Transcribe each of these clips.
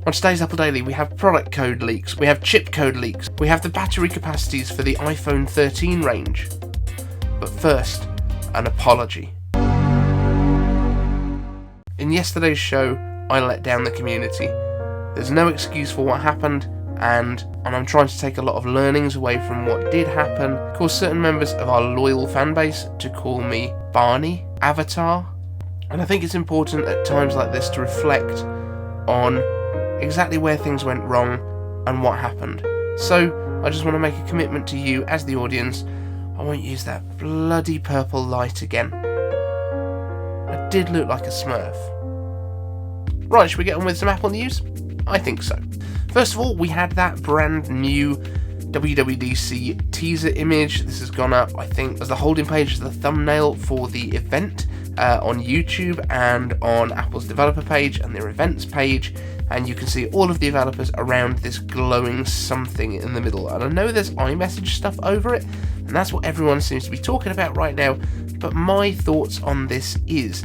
On today's Apple Daily, we have product code leaks, we have chip code leaks, we have the battery capacities for the iPhone 13 range. But first, an apology. In yesterday's show, I let down the community. There's no excuse for what happened, and I'm trying to take a lot of learnings away from what did happen, cause certain members of our loyal fanbase to call me Barney, Avatar, and I think it's important at times like this to reflect on exactly where things went wrong and what happened. So I just want to make a commitment to you as the audience. I won't use that bloody purple light again. I did look like a Smurf. Right, should we get on with some Apple news? I think so. First of all, we had that brand new WWDC teaser image. This has gone up, I think, as the holding page, as the thumbnail for the event on YouTube and on Apple's developer page and their events page. And you can see all of the developers around this glowing something in the middle. And I know there's iMessage stuff over it, and that's what everyone seems to be talking about right now. But my thoughts on this is,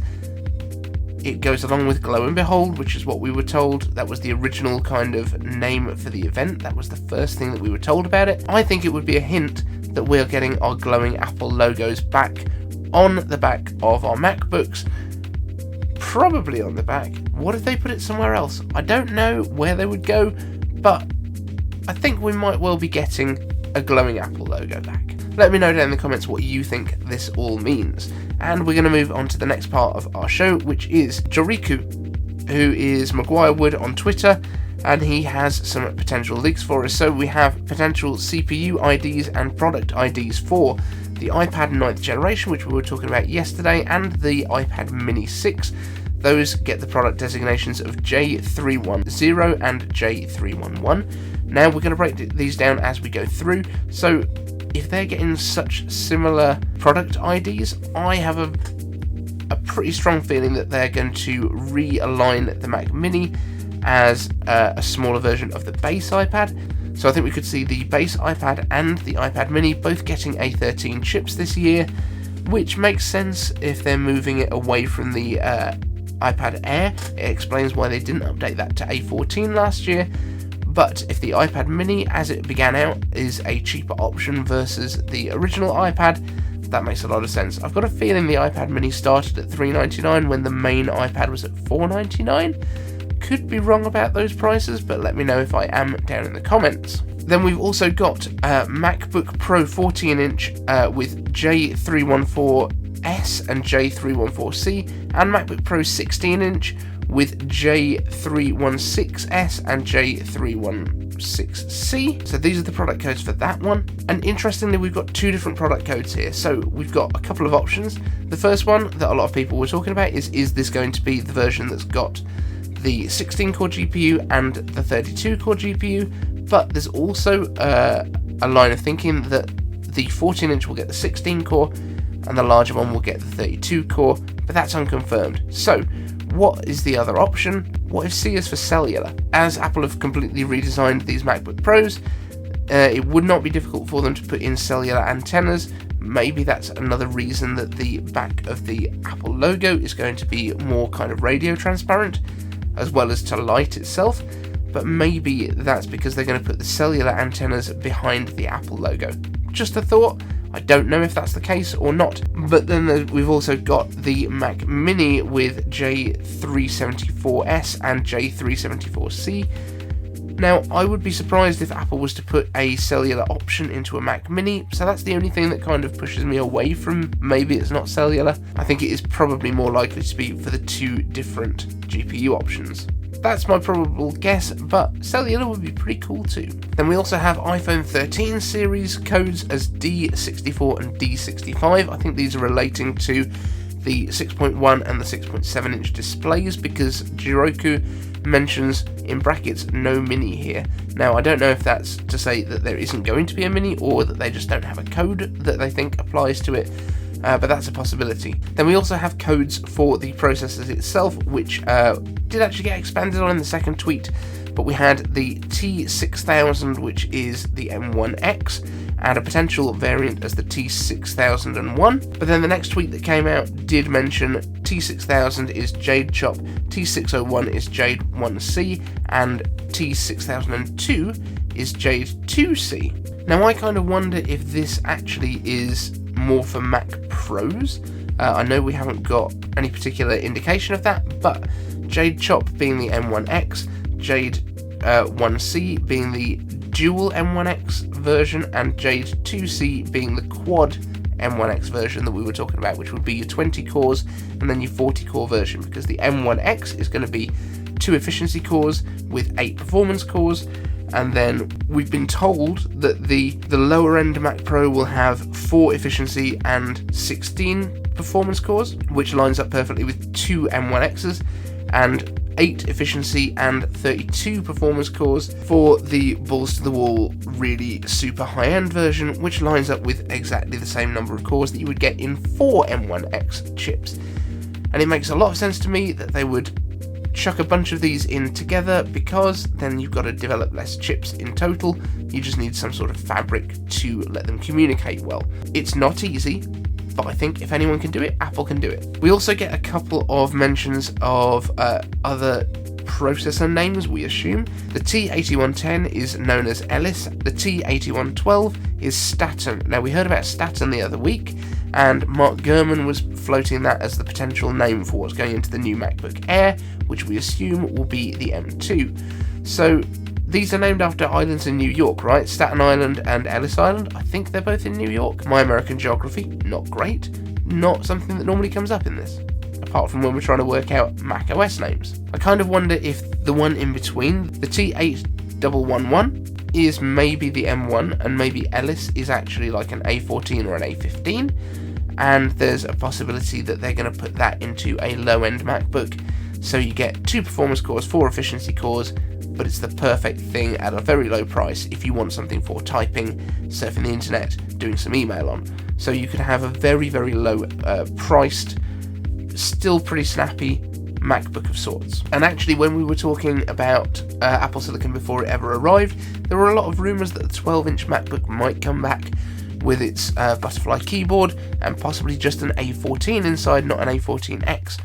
it goes along with Glow and Behold, which is what we were told. That was the original kind of name for the event. That was the first thing that we were told about it. I think it would be a hint that we're getting our glowing Apple logos back on the back of our MacBooks. Probably on the back. What if they put it somewhere else? I don't know where they would go, but I think we might well be getting a glowing Apple logo back. Let me know down in the comments what you think this all means. And we're going to move on to the next part of our show, which is Jioriku, who is McGuire Wood on Twitter, and he has some potential leaks for us. So we have potential CPU IDs and product IDs for the iPad 9th generation, which we were talking about yesterday, and the iPad Mini 6. Those get the product designations of J310 and J311. Now we're going to break these down as we go through. So if they're getting such similar product IDs, I have a pretty strong feeling that they're going to realign the Mac Mini as a smaller version of the base iPad. So I think we could see the base iPad and the iPad Mini both getting A13 chips this year, which makes sense if they're moving it away from the iPad Air. It explains why they didn't update that to A14 last year. But if the iPad Mini, as it began out, is a cheaper option versus the original iPad, that makes a lot of sense. I've got a feeling the iPad Mini started at $399 when the main iPad was at $499. Could be wrong about those prices, but let me know if I am down in the comments. Then we've also got MacBook Pro 14-inch with J314s and J314c, and MacBook Pro 16-inch with J316s and J316c. So these are the product codes for that one. And interestingly, we've got two different product codes here. So we've got a couple of options. The first one that a lot of people were talking about is this going to be the version that's got the 16-core GPU and the 32-core GPU? But there's also a line of thinking that the 14-inch will get the 16-core and the larger one will get the 32-core, but that's unconfirmed. So what is the other option? What if C is for cellular? As Apple have completely redesigned these MacBook Pros, it would not be difficult for them to put in cellular antennas. Maybe that's another reason that the back of the Apple logo is going to be more kind of radio transparent, as well as to light itself. But maybe that's because they're going to put the cellular antennas behind the Apple logo. Just a thought. I don't know if that's the case or not. But then we've also got the Mac Mini with J374s and J374c. Now, I would be surprised if Apple was to put a cellular option into a Mac Mini, so that's the only thing that kind of pushes me away from maybe it's not cellular. I think it is probably more likely to be for the two different GPU options. That's my probable guess, but cellular would be pretty cool too. Then we also have iPhone 13 series codes as D64 and D65. I think these are relating to the 6.1 and the 6.7 inch displays, because Jioriku mentions in brackets no mini here. Now, I don't know if that's to say that there isn't going to be a mini or that they just don't have a code that they think applies to it. But that's a possibility. Then we also have codes for the processors itself, which did actually get expanded on in the second tweet but we had the T6000, which is the M1X, and a potential variant as the T6001. But then the next tweet that came out did mention T6000 is Jade Chop, T601 is Jade 1C, and T6002 is Jade 2C. Now I kind of wonder if this actually is more for Mac Pros. I know we haven't got any particular indication of that, but Jade Chop being the M1X, Jade 1C being the dual M1X version, and Jade 2C being the quad M1X version that we were talking about, which would be your 20 cores and then your 40 core version, because the M1X is going to be 2 efficiency cores with 8 performance cores, and then we've been told that the lower end Mac Pro will have 4 efficiency and 16 performance cores, which lines up perfectly with 2 M1Xs, and 8 efficiency and 32 performance cores for the balls to the wall really super high end version, which lines up with exactly the same number of cores that you would get in 4 M1X chips. And it makes a lot of sense to me that they would chuck a bunch of these in together, because then you've got to develop less chips in total. You just need some sort of fabric to let them communicate well. It's not easy, but I think if anyone can do it, Apple can do it. We also get a couple of mentions of other processor names, we assume. The T8110 is known as Ellis, the T8112 is Staten. Now we heard about Staten the other week, and Mark Gurman was floating that as the potential name for what's going into the new MacBook Air, which we assume will be the M2. So these are named after islands in New York, right? Staten Island and Ellis Island. I think they're both in New York. My American geography, not great. Not something that normally comes up in this, apart from when we're trying to work out Mac OS names. I kind of wonder if the one in between, the T8111, is maybe the M1, and maybe Ellis is actually like an A14 or an A15, and there's a possibility that they're going to put that into a low-end MacBook, so you get 2 performance cores, 4 efficiency cores, but it's the perfect thing at a very low price if you want something for typing, surfing the internet, doing some email on. So you could have a very, very low priced, still pretty snappy MacBook of sorts. And actually, when we were talking about Apple Silicon before it ever arrived, there were a lot of rumours that the 12-inch MacBook might come back with its butterfly keyboard, and possibly just an A14 inside, not an A14X.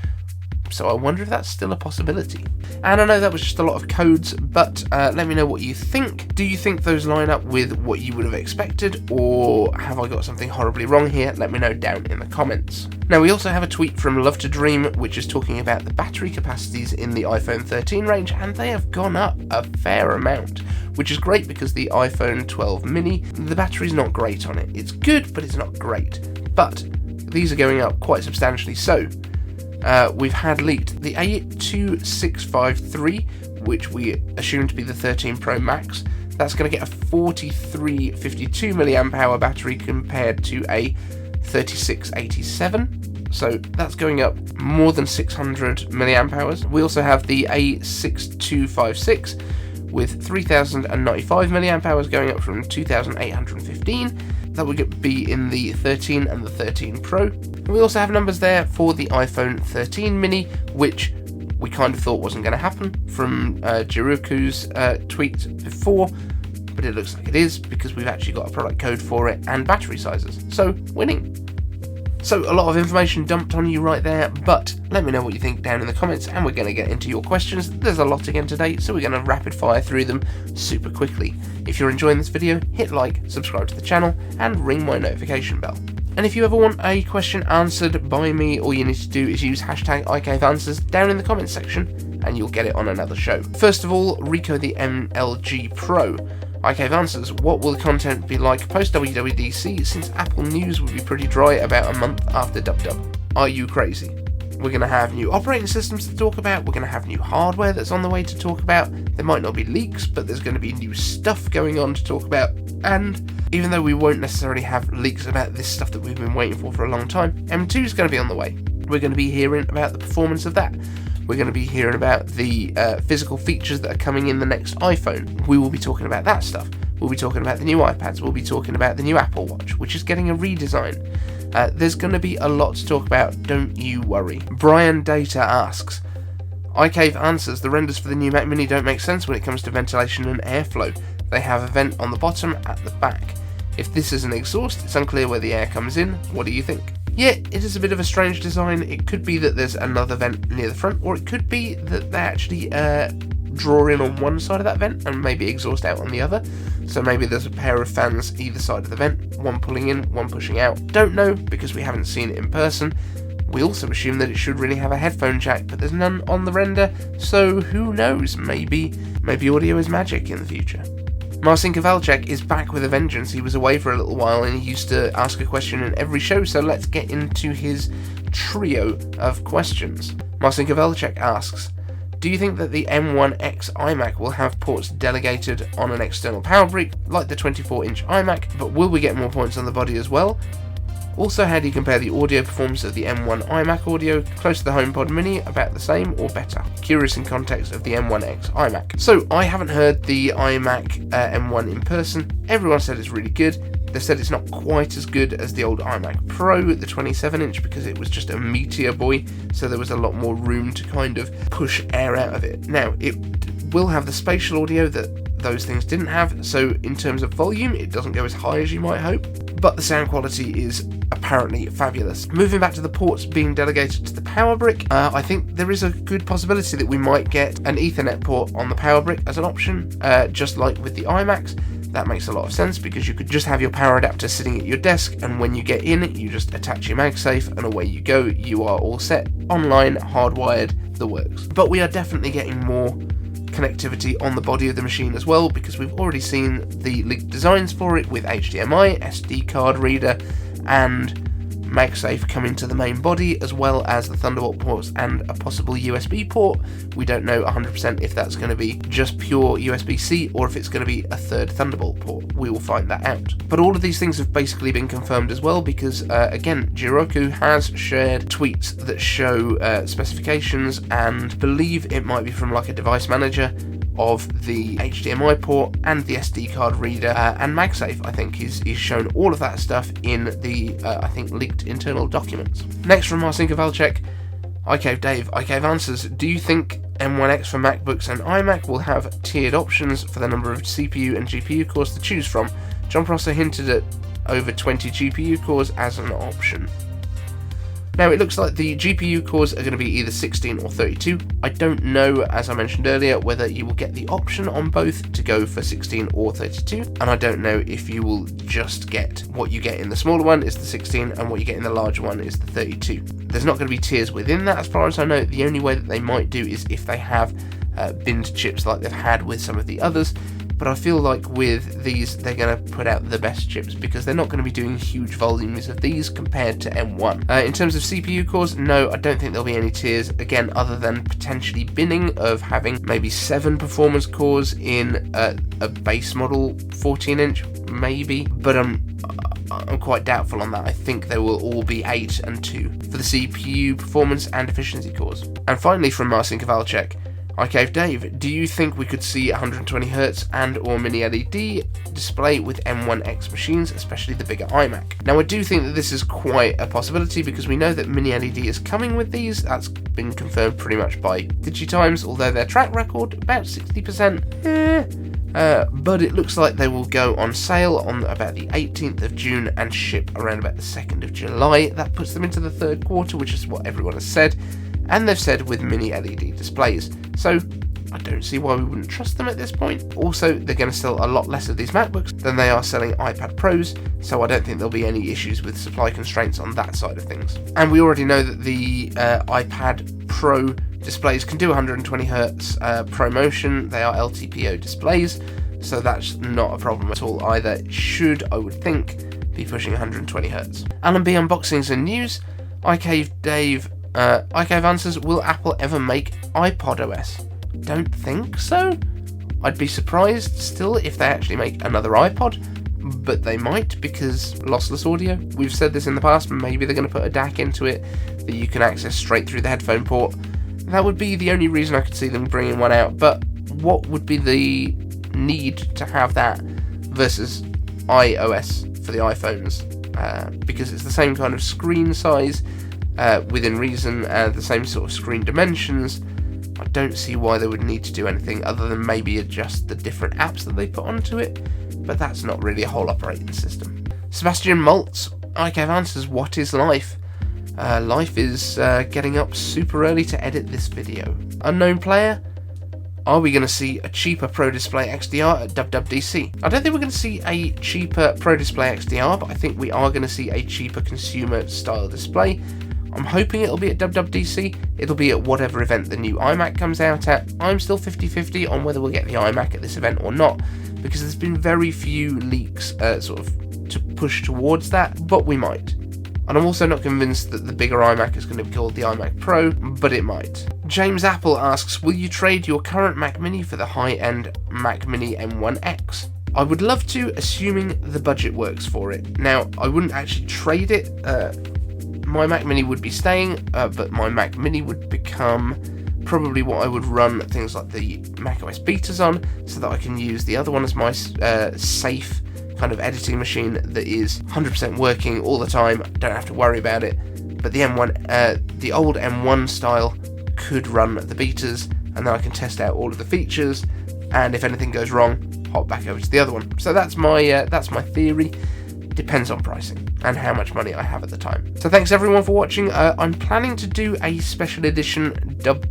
So I wonder if that's still a possibility. And I know that was just a lot of codes, but let me know what you think. Do you think those line up with what you would have expected, or have I got something horribly wrong here? Let me know down in the comments. Now we also have a tweet from Love to Dream, which is talking about the battery capacities in the iPhone 13 range, and they have gone up a fair amount, which is great because the iPhone 12 mini, the battery's not great on it. It's good, but it's not great. But these are going up quite substantially. So we've had leaked the A2653, which we assume to be the 13 Pro Max. That's going to get a 4352 mAh battery compared to a 3687. So that's going up more than 600 mAh. We also have the A6256 with 3095 mAh going up from 2815. That would be in the 13 and the 13 Pro. And we also have numbers there for the iPhone 13 mini, which we kind of thought wasn't going to happen from Jioriku's tweet before, but it looks like it is, because we've actually got a product code for it and battery sizes. So, winning. So, a lot of information dumped on you right there, but let me know what you think down in the comments, and we're going to get into your questions. There's a lot again today, so we're going to rapid fire through them super quickly. If you're enjoying this video, hit like, subscribe to the channel, and ring my notification bell. And if you ever want a question answered by me, all you need to do is use hashtag #ICaveAnswers down in the comments section, and you'll get it on another show. First of all, Rico the MLG PRO. iCave Answers, what will the content be like post WWDC, since Apple News will be pretty dry about a month after DubDub? Are you crazy? We're going to have new operating systems to talk about, we're going to have new hardware that's on the way to talk about, there might not be leaks, but there's going to be new stuff going on to talk about, and even though we won't necessarily have leaks about this stuff that we've been waiting for a long time, M2 is going to be on the way. We're going to be hearing about the performance of that. We're going to be hearing about the physical features that are coming in the next iPhone. We will be talking about that stuff. We'll be talking about the new iPads. We'll be talking about the new Apple Watch, which is getting a redesign. There's going to be a lot to talk about, don't you worry. Bryan Data asks, iCave answers, the renders for the new Mac Mini don't make sense when it comes to ventilation and airflow. They have a vent on the bottom at the back. If this is an exhaust, it's unclear where the air comes in. What do you think? Yeah, it is a bit of a strange design. It could be that there's another vent near the front, or it could be that they actually draw in on one side of that vent and maybe exhaust out on the other. So maybe there's a pair of fans either side of the vent, one pulling in, one pushing out. Don't know, because we haven't seen it in person. We also assume that it should really have a headphone jack, but there's none on the render, so who knows, maybe audio is magic in the future. Marcin Kowalczyk is back with a vengeance. He was away for a little while and he used to ask a question in every show, so let's get into his trio of questions. Marcin Kowalczyk asks, do you think that the M1X iMac will have ports delegated on an external power brick like the 24-inch iMac, but will we get more points on the body as well? Also, how do you compare the audio performance of the M1 iMac audio close to the HomePod Mini, about the same or better? Curious in context of the M1X iMac. So, I haven't heard the iMac M1 in person. Everyone said it's really good. They said it's not quite as good as the old iMac Pro, the 27-inch, because it was just a meteor boy, so there was a lot more room to kind of push air out of it. Now, it will have the spatial audio that those things didn't have, so in terms of volume, it doesn't go as high as you might hope, but the sound quality is apparently fabulous. Moving back to the ports being delegated to the power brick, I think there is a good possibility that we might get an Ethernet port on the power brick as an option, just like with the iMacs. That makes a lot of sense because you could just have your power adapter sitting at your desk, and when you get in, you just attach your MagSafe and away you go. You are all set, online, hardwired, the works. But we are definitely getting more connectivity on the body of the machine as well, because we've already seen the leaked designs for it with HDMI, SD card reader, and MagSafe coming to the main body, as well as the Thunderbolt ports and a possible USB port. We don't know 100% if that's going to be just pure USB-C or if it's going to be a third Thunderbolt port. We will find that out. But all of these things have basically been confirmed as well, because again, Jioriku has shared tweets that show specifications, and believe it might be from like a device manager of the HDMI port and the SD card reader and MagSafe. I think he's shown all of that stuff in the I think leaked internal documents. Next from Marcin Kowalczyk, iCave Dave. iCave answers, do you think M1X for MacBooks and iMac will have tiered options for the number of CPU and GPU cores to choose from? John Prosser hinted at over 20 GPU cores as an option. Now, it looks like the GPU cores are going to be either 16 or 32. I don't know, as I mentioned earlier, whether you will get the option on both to go for 16 or 32, and I don't know if you will just get what you get in the smaller one is the 16 and what you get in the larger one is the 32. There's not going to be tiers within that as far as I know. The only way that they might do is if they have binned chips like they've had with some of the others. But I feel like with these, they're going to put out the best chips because they're not going to be doing huge volumes of these compared to M1. In terms of CPU cores, no, I don't think there'll be any tiers, again, other than potentially binning of having maybe 7 performance cores in a base model 14-inch, maybe, but I'm quite doubtful on that. I think they will all be 8 and 2 for the CPU performance and efficiency cores. And finally, from Marcin Kowalczyk, iCave Dave, do you think we could see 120Hz and or mini LED display with M1X machines, especially the bigger iMac? Now, I do think that this is quite a possibility because we know that mini LED is coming with these. That's been confirmed pretty much by DigiTimes, although their track record, about 60%, but it looks like they will go on sale on about the 18th of June and ship around about the 2nd of July. That puts them into the third quarter, which is what everyone has said. And they've said with mini LED displays, so I don't see why we wouldn't trust them at this point. Also, they're going to sell a lot less of these MacBooks than they are selling iPad Pros, so I don't think there'll be any issues with supply constraints on that side of things. And we already know that the iPad Pro displays can do 120Hz ProMotion. They are LTPO displays, so that's not a problem at all either. It should, I would think, be pushing 120Hz. Alan B unboxings and news. iCave Dave. iCave answers, will Apple ever make iPod OS? Don't think so. I'd be surprised still if they actually make another iPod, but they might because lossless audio. We've said this in the past, maybe they're going to put a DAC into it that you can access straight through the headphone port. That would be the only reason I could see them bringing one out, but what would be the need to have that versus iOS for the iPhones? Because it's the same kind of screen size, within reason, the same sort of screen dimensions. I don't see why they would need to do anything other than maybe adjust the different apps that they put onto it, but that's not really a whole operating system. Sebastian Maltz, IKEV answers, what is life? Life is getting up super early to edit this video. Unknown player, are we going to see a cheaper Pro Display XDR at WWDC? I don't think we're going to see a cheaper Pro Display XDR, but I think we are going to see a cheaper consumer style display. I'm hoping it'll be at WWDC, it'll be at whatever event the new iMac comes out at. I'm still 50-50 on whether we'll get the iMac at this event or not, because there's been very few leaks sort of to push towards that, but we might. And I'm also not convinced that the bigger iMac is going to be called the iMac Pro, but it might. James Apple asks, will you trade your current Mac Mini for the high-end Mac Mini M1X? I would love to, assuming the budget works for it. Now, I wouldn't actually trade it. My Mac Mini would be staying, but my Mac Mini would become probably what I would run things like the macOS betas on, so that I can use the other one as my safe kind of editing machine that is 100% working all the time, don't have to worry about it. But the the old M1 style could run the betas, and then I can test out all of the features, and if anything goes wrong, hop back over to the other one. So that's my theory. Depends on pricing and how much money I have at the time. So thanks everyone for watching. I'm planning to do a special edition Dub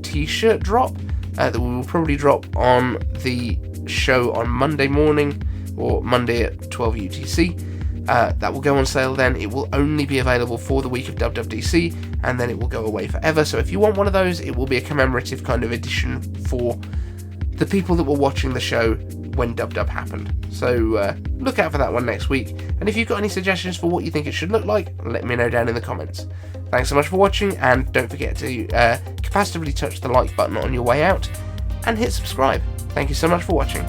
t-shirt drop that we will probably drop on the show on Monday morning, or Monday at 12 UTC. That will go on sale then. It will only be available for the week of WWDC, and then it will go away forever. So if you want one of those, it will be a commemorative kind of edition for the people that were watching the show when Dub happened. So look out for that one next week. And if you've got any suggestions for what you think it should look like, let me know down in the comments. Thanks so much for watching, and don't forget to capacitively touch the like button on your way out, and hit subscribe. Thank you so much for watching.